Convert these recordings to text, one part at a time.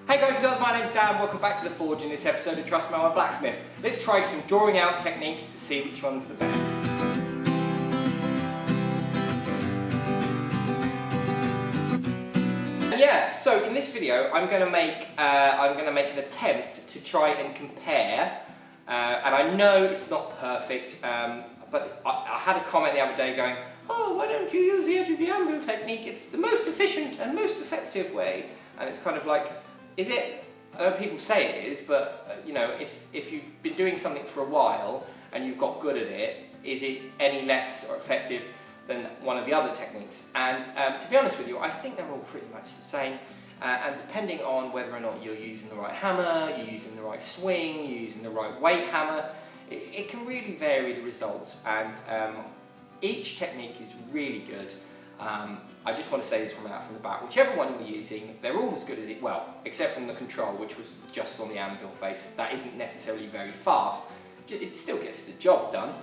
Hey guys and girls, my name's Dan, welcome back to the Forge. In this episode of Trust Me, I'm a blacksmith. Let's try some drawing out techniques to see which one's the best. Yeah, so in this video I'm going to make an attempt to try and compare, and I know it's not perfect, but I had a comment the other day going, oh, why don't you use the edge of the anvil technique? It's the most efficient and most effective way. And it's kind of like, is it? I know people say it is, but you know, if you've been doing something for a while and you've got good at it, is it any less or effective than one of the other techniques? And to be honest with you, I think they're all pretty much the same. And depending on whether or not you're using the right hammer, you're using the right swing, you're using the right weight hammer, it can really vary the results. And each technique is really good. I just want to say this from the bat, whichever one you're using, they're all as good as it, well, except from the control, which was just on the anvil face. That isn't necessarily very fast. It still gets the job done.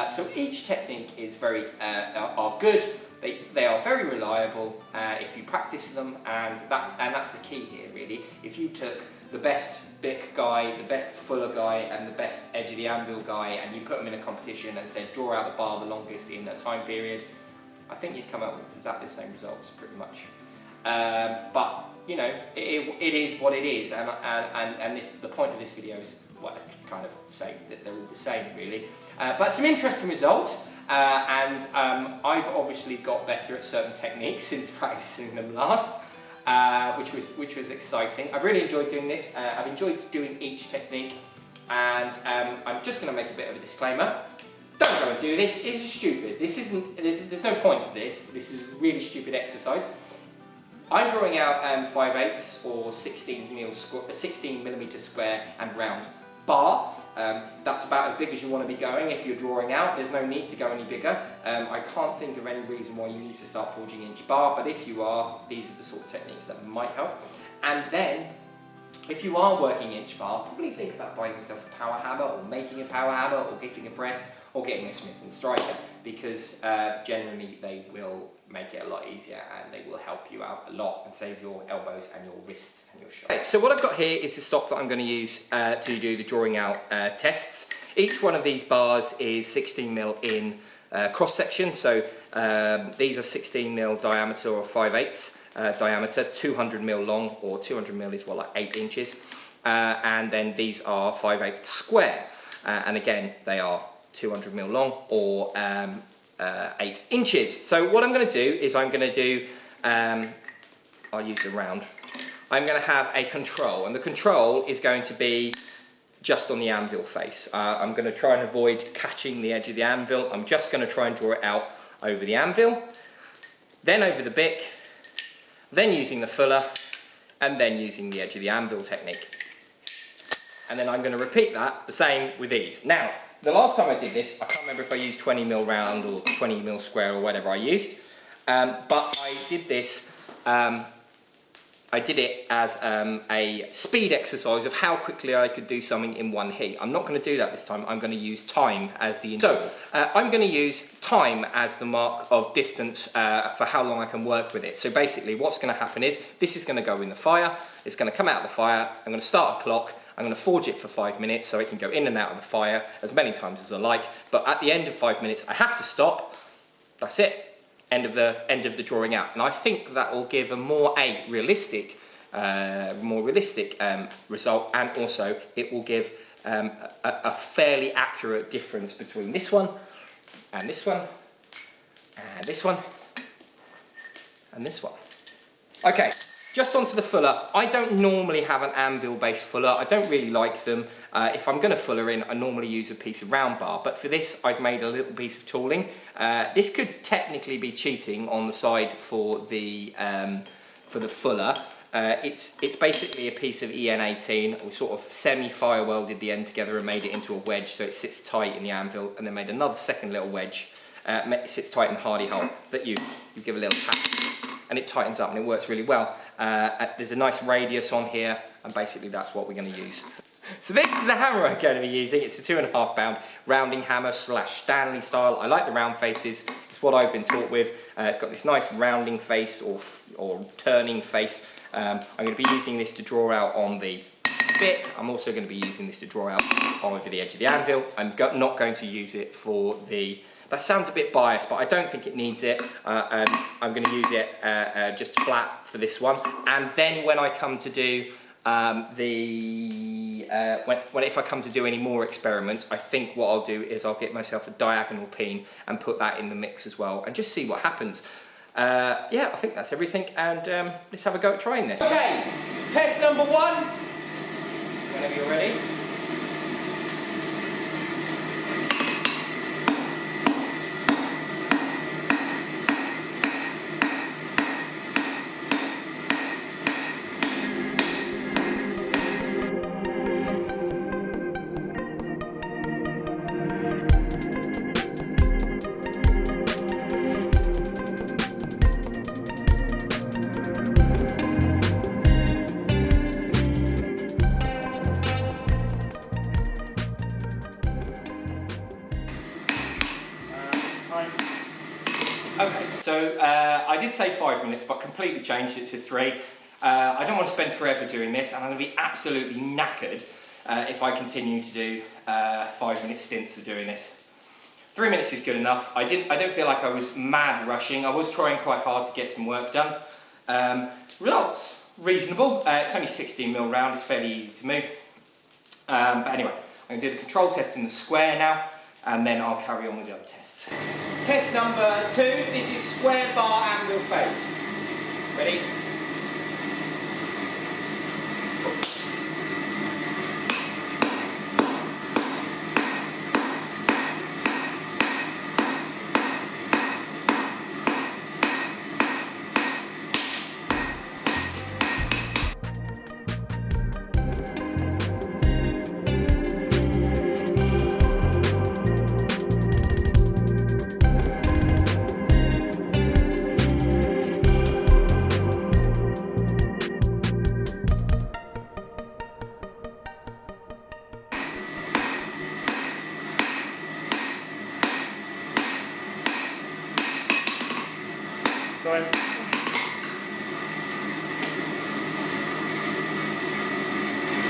So each technique is are good. They are very reliable if you practice them, and that's the key here really. If you took the best Bick guy, the best Fuller guy, and the best edge of the anvil guy, and you put them in a competition and said draw out the bar the longest in a time period, I think you'd come out with exactly the same results pretty much. But you know, it is what it is, and the point of this video is, well, I kind of say that they're all the same really. But some interesting results, and I've obviously got better at certain techniques since practicing them last, which was exciting. I've really enjoyed doing this. I've enjoyed doing each technique, and I'm just going to make a bit of a disclaimer. Don't go and do this. It's stupid. There's no point to this. This is a really stupid exercise. I'm drawing out 5/8 or 16mm square and round bar. That's about as big as you want to be going if you're drawing out. There's no need to go any bigger. I can't think of any reason why you need to start forging inch bar, but if you are, these are the sort of techniques that might help. And then, if you are working inch bar, probably think about buying yourself a power hammer, or making a power hammer, or getting a press, or getting a Smith & Striker, because generally they will make it a lot easier and they will help you out a lot and save your elbows and your wrists and your shoulders. Okay, so what I've got here is the stock that I'm going to use to do the drawing out tests. Each one of these bars is 16mm in cross section, so these are 16mm diameter or 5/8 diameter, 200mm long, or 200mm is what, like 8 inches, and then these are 5/8 square, and again they are 200mm long, or 8 inches. So what I'm going to do is I'm going to do, I'll use the round, I'm going to have a control, and the control is going to be just on the anvil face. I'm going to try and avoid catching the edge of the anvil. I'm just going to try and draw it out over the anvil, then over the Bick, then using the Fuller, and then using the edge of the anvil technique. And then I'm going to repeat that the same with these. Now, the last time I did this, I can't remember if I used 20mm round or 20mm square or whatever I used, but I did this, I did it as a speed exercise of how quickly I could do something in one heat. I'm not going to do that this time. I'm going to use time as the... So, I'm going to use time as the mark of distance for how long I can work with it. So basically what's going to happen is, this is going to go in the fire, it's going to come out of the fire, I'm going to start a clock, I'm going to forge it for 5 minutes so it can go in and out of the fire as many times as I like, but at the end of 5 minutes I have to stop. That's it. End of the drawing out. And I think that will give a more realistic result, and also it will give a fairly accurate difference between this one and this one and this one and this one. Okay. Just onto the Fuller. I don't normally have an anvil-based Fuller. I don't really like them. If I'm going to Fuller in, I normally use a piece of round bar. But for this, I've made a little piece of tooling. This could technically be cheating on the side for the Fuller. It's basically a piece of EN18. We sort of semi-fire welded the end together and made it into a wedge so it sits tight in the anvil, and then made another second little wedge. It sits tight in the hardy hole that you give a little tap, and it tightens up and it works really well. There's a nice radius on here, and basically that's what we're going to use. So this is a hammer I'm going to be using. It's a 2.5 pound rounding hammer / Stanley style. I like the round faces. It's what I've been taught with. It's got this nice rounding face or turning face. I'm going to be using this to draw out on the bit. I'm also going to be using this to draw out over the edge of the anvil. I'm not going to use it for the... That sounds a bit biased, but I don't think it needs it. I'm going to use it just flat for this one. And then when I come to do if I come to do any more experiments, I think what I'll do is I'll get myself a diagonal peen and put that in the mix as well, and just see what happens. Yeah, I think that's everything, and let's have a go at trying this. Okay, test number 1. Whenever you're ready. Okay, so I did say 5 minutes, but completely changed it to 3. I don't want to spend forever doing this, and I'm going to be absolutely knackered if I continue to do 5-minute stints of doing this. 3 minutes is good enough. I don't feel like I was mad rushing. I was trying quite hard to get some work done. Results reasonable. It's only 16mm round. It's fairly easy to move. But anyway, I'm going to do the control test in the square now, and then I'll carry on with the other tests. Test number 2, this is square bar anvil face. Ready?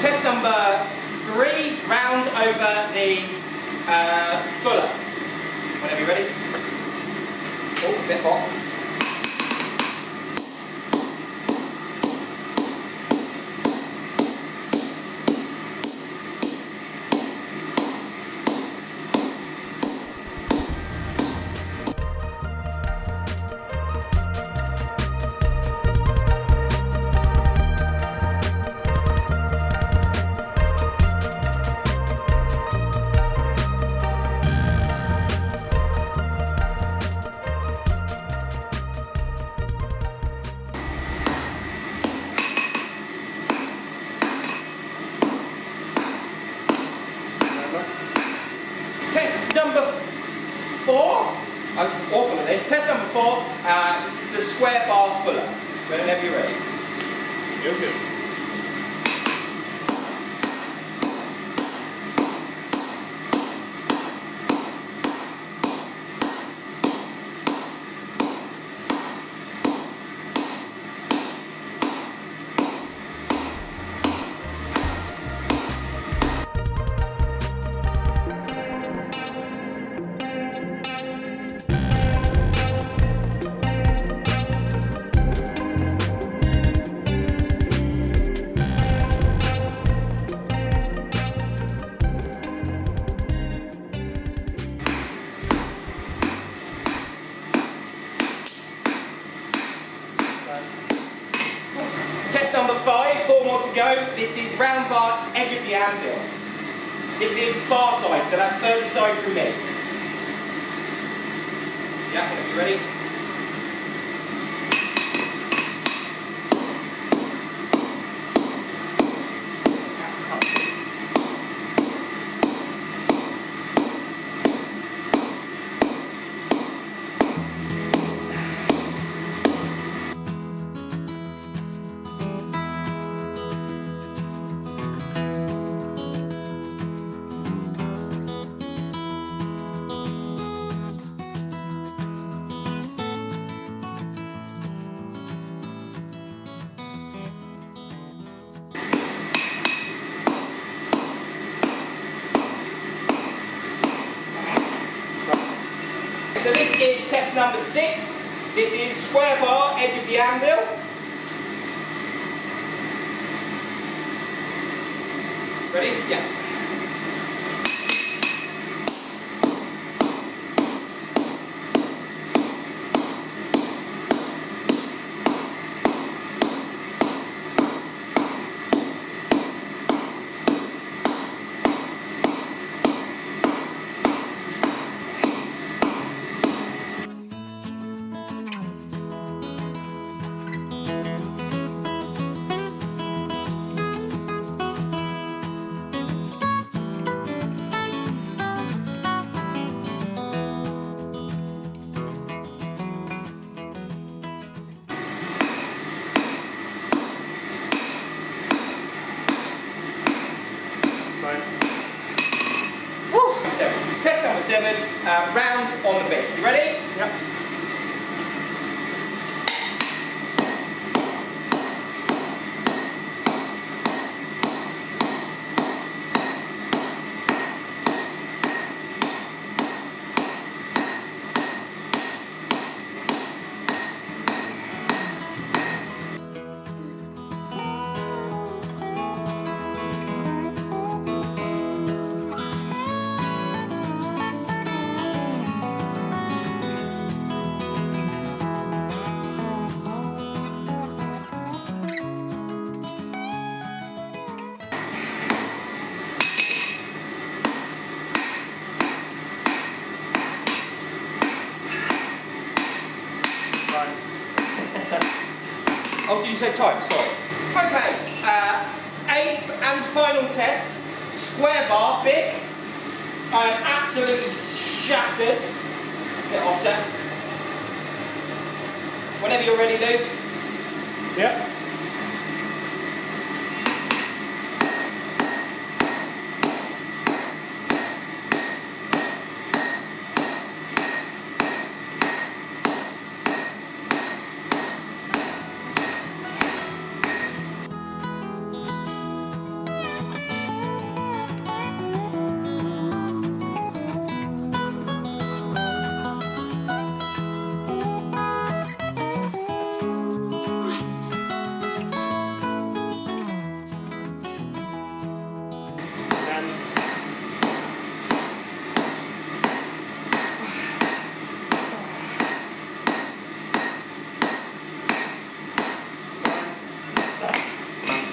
Test number 3, round over the fuller. Whenever you're ready. Oh, a bit hot. Test number 4. I'm awful at this. Test number 4. This is a square bar fuller. Whenever you're ready. You're good. Test number 5, 4 more to go. This is round bar, edge of the anvil. This is far side, so that's third side from me. Yeah, whenever you're ready. number 6. This is square bar, edge of the anvil. Ready? Yeah. Test number 7, round on the Bick. You ready? Yep. Oh, did you say time? Sorry. Okay, 8th and final test. Square bar, Bick. I am absolutely shattered. A bit hotter. Whenever you're ready, Luke. Yep.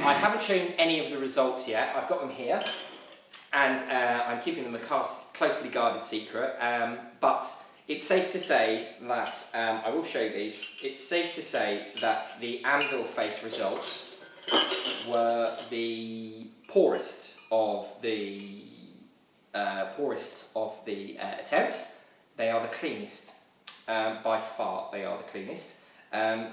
I haven't shown any of the results yet. I've got them here, and I'm keeping them a closely guarded secret, but it's safe to say that, I will show these, it's safe to say that the anvil face results were the poorest of the attempts. They are the cleanest, by far they are the cleanest.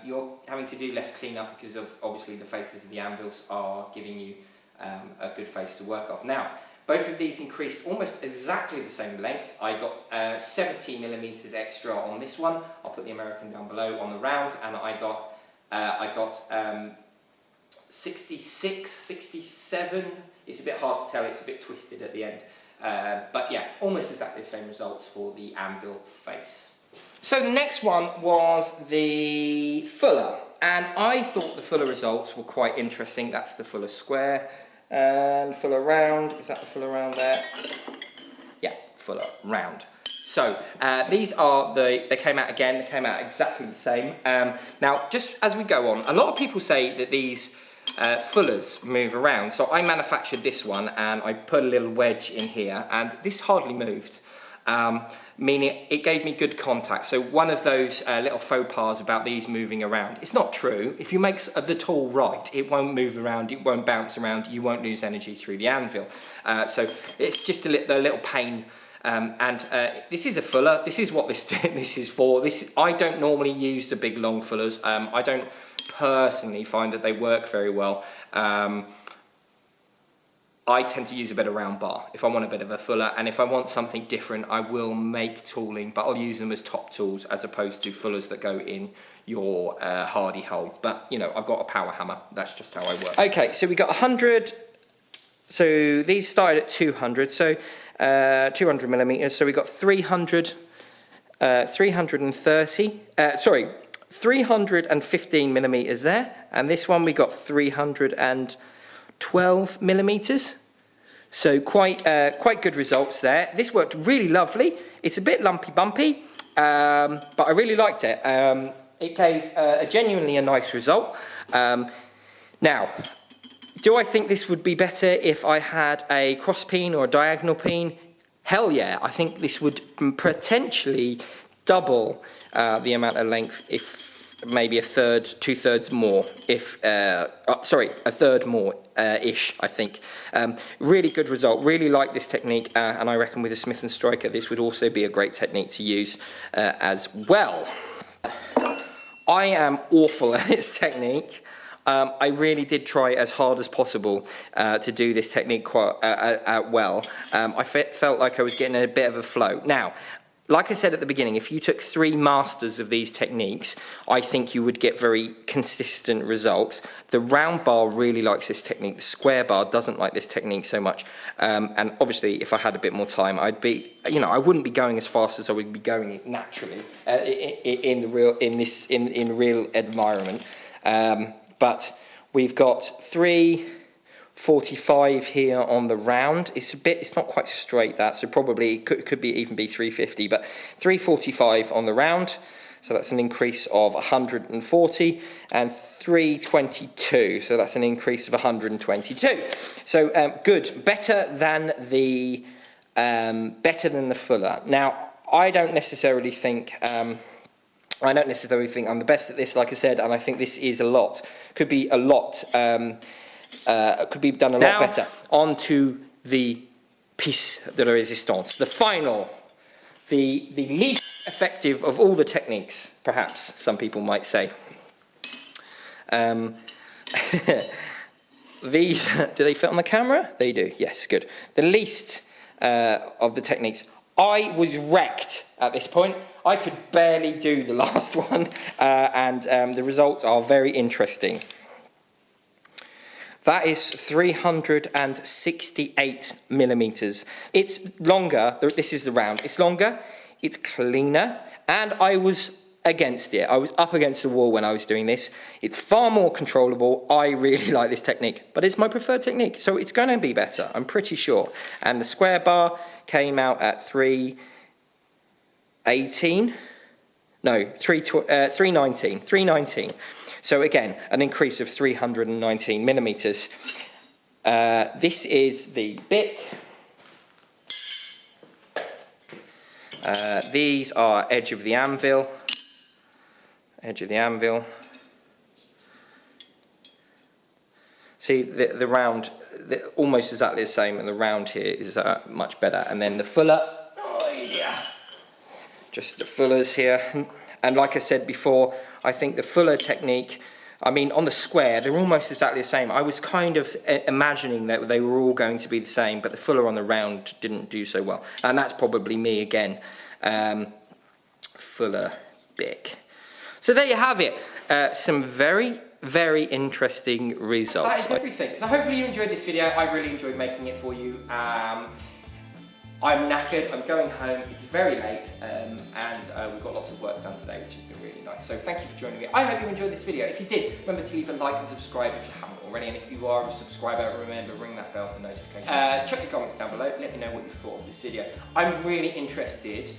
You're having to do less cleanup because of obviously the faces of the anvils are giving you a good face to work off. Now, both of these increased almost exactly the same length. I got 70mm extra on this one. I'll put the American down below on the round, and I got 66, 67. It's a bit hard to tell. It's a bit twisted at the end, but yeah, almost exactly the same results for the anvil face. So the next one was the Fuller, and I thought the Fuller results were quite interesting. That's the Fuller square and Fuller round. Is that the Fuller round there? Yeah, Fuller round. So these are they came out again. They came out exactly the same. Now, just as we go on, a lot of people say that these Fullers move around. So I manufactured this one, and I put a little wedge in here, and this hardly moved. Meaning it gave me good contact. So one of those little faux pas about these moving around, it's not true. If you make the tool right, it won't move around, it won't bounce around, you won't lose energy through the anvil. So it's just a little pain. This is a Fuller. This is what this is for. I don't normally use the big long Fullers. I don't personally find that they work very well. I tend to use a bit of round bar if I want a bit of a Fuller, and if I want something different, I will make tooling, but I'll use them as top tools as opposed to Fullers that go in your hardy hole. But, you know, I've got a power hammer. That's just how I work. Okay, so we got 100. So these started at 200, so 200 millimeters. So we got 300 315 millimeters there, and this one we got 312 millimeters. So quite good results there. This worked really lovely. It's a bit lumpy bumpy, but I really liked it. It gave a genuinely nice result. Now, do I think this would be better if I had a cross peen or a diagonal peen? Hell yeah, I think this would potentially double the amount of length, if maybe a third, 2/3 more, if, sorry, a third more ish, I think. Really good result, really like this technique, and I reckon with a Smith & Striker this would also be a great technique to use as well. I am awful at this technique. I really did try as hard as possible to do this technique quite well. I felt like I was getting a bit of a flow. Now, like I said at the beginning, if you took 3 masters of these techniques, I think you would get very consistent results. The round bar really likes this technique. The square bar doesn't like this technique so much. And obviously, if I had a bit more time, I'd be, I wouldn't be going as fast as I would be going naturally in the real real environment. But we've got 345 here on the round. It's not quite straight, that, so probably it could even be 350, but 345 on the round, so that's an increase of 140, and 322, so that's an increase of 122. So good, better than the fuller. Now, I don't necessarily think I'm the best at this, like I said, and I think this is could be done a lot better. On to the piece de résistance, the final, the least effective of all the techniques, perhaps some people might say. These, do they fit on the camera? They do, yes, good. The least of the techniques. I was wrecked at this point. I could barely do the last one, and the results are very interesting. That is 368 millimeters. It's longer, this is the round, it's longer, it's cleaner, and I was against it. I was up against the wall when I was doing this. It's far more controllable. I really like this technique, but it's my preferred technique, so it's going to be better, I'm pretty sure. And the square bar came out at 319. So again, an increase of 319 millimeters. This is the Bick. These are edge of the anvil. Edge of the anvil. See, the round, almost exactly the same, and the round here is much better. And then the fuller, oh yeah, just the fullers here. And like I said before, I think the fuller technique, I mean, on the square, they're almost exactly the same. I was kind of imagining that they were all going to be the same, but the fuller on the round didn't do so well. And that's probably me again. Fuller Bick. So there you have it. Some very, very interesting results. That is everything. So hopefully you enjoyed this video. I really enjoyed making it for you. I'm knackered, I'm going home, it's very late, and we've got lots of work done today, which has been really nice. So thank you for joining me. I hope you enjoyed this video. If you did, remember to leave a like and subscribe if you haven't already, and if you are a subscriber, remember, ring that bell for notifications. Check the comments down below, let me know what you thought of this video. I'm really interested,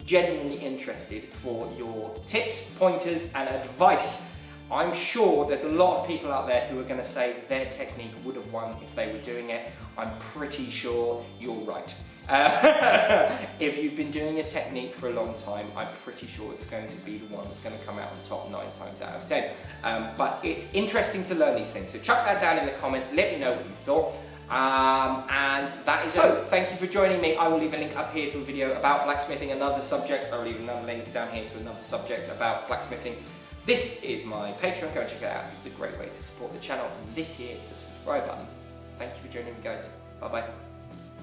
genuinely interested, for your tips, pointers, and advice. I'm sure there's a lot of people out there who are going to say their technique would have won if they were doing it. I'm pretty sure you're right. If you've been doing a technique for a long time, I'm pretty sure it's going to be the one that's going to come out on top 9 times out of 10. But it's interesting to learn these things, so chuck that down in the comments, let me know what you thought. And that is it. Thank you for joining me. I will leave a link up here to a video about blacksmithing, another subject. I'll leave another link down here to another subject about blacksmithing. This is my Patreon, go and check it out. It's a great way to support the channel. And this here is the subscribe button. Thank you for joining me, guys. Bye bye.